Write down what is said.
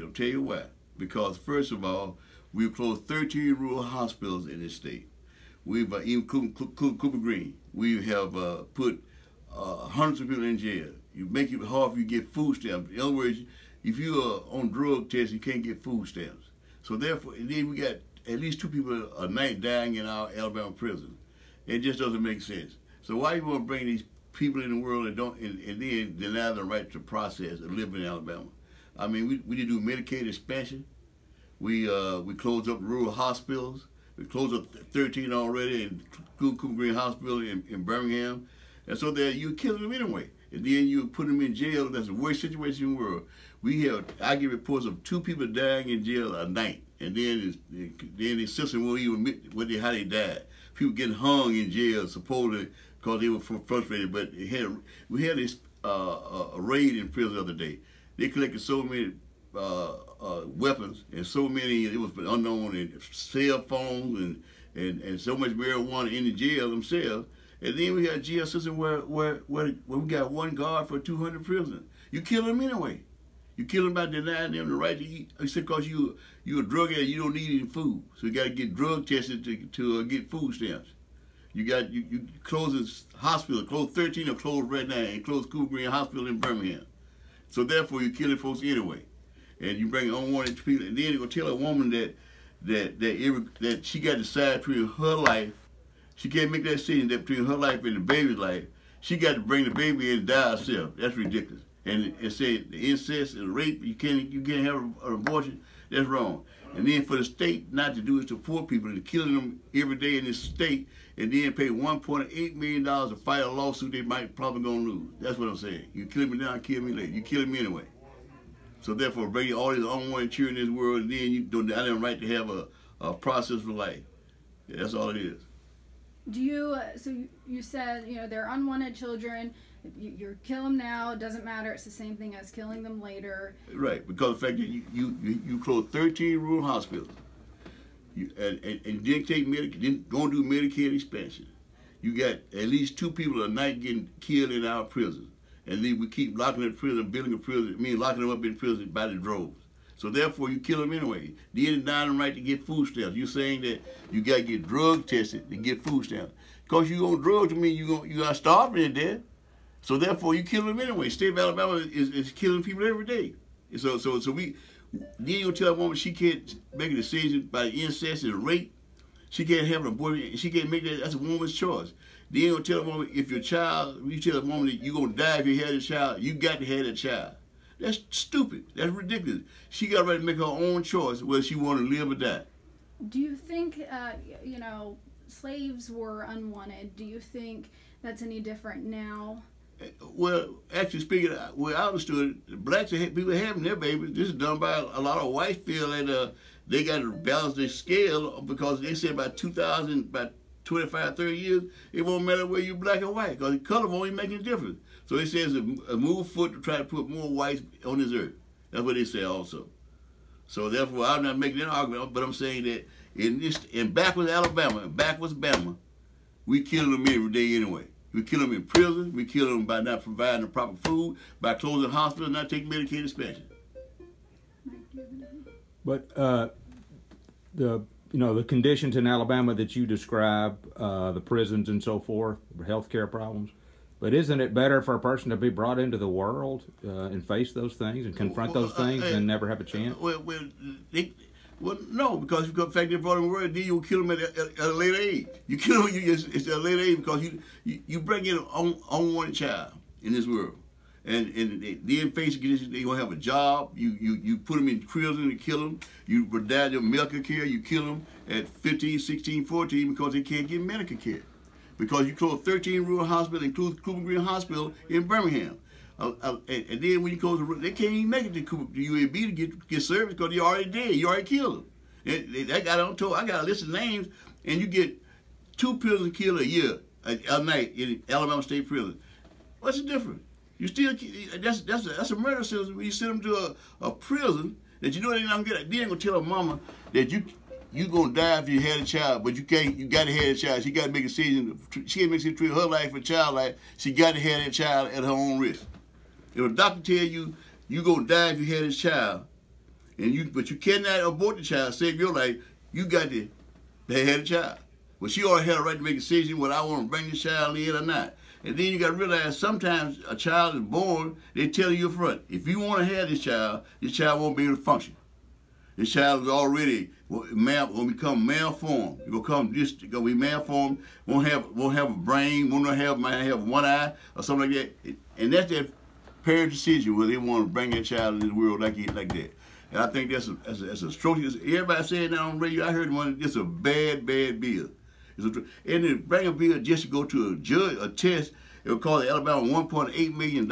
state. I'll tell you why. Because first of all, we've closed 13 rural hospitals in this state. We've even Cooper Green. We have put hundreds of people in jail. You make it hard for you to get food stamps. In other words, if you are on drug tests, you can't get food stamps. So therefore, then we got at least 2 people a night dying in our Alabama prison. It just doesn't make sense. So why you want to bring these people in the world and then deny the right to process and live in Alabama? I mean, we did do Medicaid expansion. We closed up rural hospitals. We closed up 13 already in Cooper Green Hospital in Birmingham. And so that you're killing them anyway. And then you put them in jail. That's the worst situation in the world. I get reports of 2 people dying in jail a night. And then the system won't even admit how they died. People getting hung in jail supposedly because they were frustrated. But we had this a raid in prison the other day. They collected so many weapons and so many, it was unknown, and cell phones and so much marijuana in the jail themselves. And then we got a jail system where we got 1 guard for 200 prisoners. You kill them anyway. You kill them by denying them the right to eat. It's because you're a drug addict, you don't need any food. So you got to get drug tested to get food stamps. You close this hospital, close 13 are closed right now, and close Cooper Green Hospital in Birmingham. So therefore you're killing folks anyway. And you bring unwanted people, and then you're going to tell a woman that she got to decide between her life. She can't make that decision between her life and the baby's life. She got to bring the baby in and die herself. That's ridiculous. And say the incest and rape, you can't have an abortion. That's wrong. And then for the state not to do it to poor people, to killing them every day in this state, and then pay $1.8 million to fight a lawsuit they might probably gonna lose. That's what I'm saying. You kill me now, kill me later. You killing me anyway. So therefore, bringing all these unwanted children in this world, and then you don't deny them right to have a process for life. Yeah, that's all it is. Do you? So you said they're unwanted children. You kill them now, it doesn't matter. It's the same thing as killing them later. Right, because the fact that you closed 13 rural hospitals, and didn't go and do Medicaid expansion. You got at least 2 people a night getting killed in our prisons, and then we keep locking them in prison, building a prison. Locking them up in prison by the droves. So therefore, you kill them anyway. Then deny them right to get food stamps. You're saying that you got to get drug tested to get food stamps. Because you on drugs, you got starving to death. So therefore, you kill them anyway. State of Alabama is killing people every day. So we then you tell a woman she can't make a decision by incest and rape. She can't have an abortion. She can't make that. That's a woman's choice. Then you tell a woman you tell a woman that you're gonna die if you have a child. You got to have that child. That's stupid. That's ridiculous. She got right to make her own choice whether she want to live or die. Do you think slaves were unwanted? Do you think that's any different now? Well, actually speaking, I understood it, blacks people having their babies. This is done by a lot of whites feel that they got to balance their scale because they said by 25, 30 years, it won't matter whether you're black or white because the color won't even make any difference. So they say it's a move foot to try to put more whites on this earth. That's what they say also. So therefore, I'm not making an argument, but I'm saying that in backwards Alabama, backwards Bama, we kill them every day anyway. We kill them in prison. We kill them by not providing the proper food, by closing hospitals, not taking Medicaid expansion. But the conditions in Alabama that you describe, the prisons and so forth, healthcare problems. But isn't it better for a person to be brought into the world and face those things and confront those things and never have a chance? Well, no, because the fact they brought them in the world, then you kill them at a later age. You kill them at a later age because you bring in an unwanted child in this world. And then face conditions, they gonna have a job. You put them in prison and kill them. You deny them medical care. You kill them at 15, 16, 14 because they can't get medical care. Because you close 13 rural hospitals, including Cooper Green Hospital in Birmingham. And then when you close the, they can't even make it to UAB to get service because they're already dead. You already killed them. And I got a list of names, and you get 2 prisoners killed a year, a night in Alabama State Prison. What's the difference? You still that's a murder sentence when you send them to a prison that you know they're not gonna get. They ain't gonna tell a mama that you gonna die if you had a child, but you can't. You gotta have a child. She gotta make a decision. She can't make a decision between her life and child life. She gotta have that child at her own risk. If a doctor tell you gonna die if you had this child, but you cannot abort the child, save your life. You got to have a child. Well, she already had a right to make a decision whether I want to bring this child in or not. And then you got to realize sometimes a child is born, they tell you up front, if you want to have this child won't be able to function. This child is already will become malformed. It will come just gonna be malformed. Won't have a brain. Might have one eye or something like that. And that's that parent decision whether they want to bring that child into the world like that. And I think that's a stroke. Everybody saying that on the radio. I heard one. It's a bad bill. And to bring a bill just to go to a test, it would cost Alabama $1.8 million.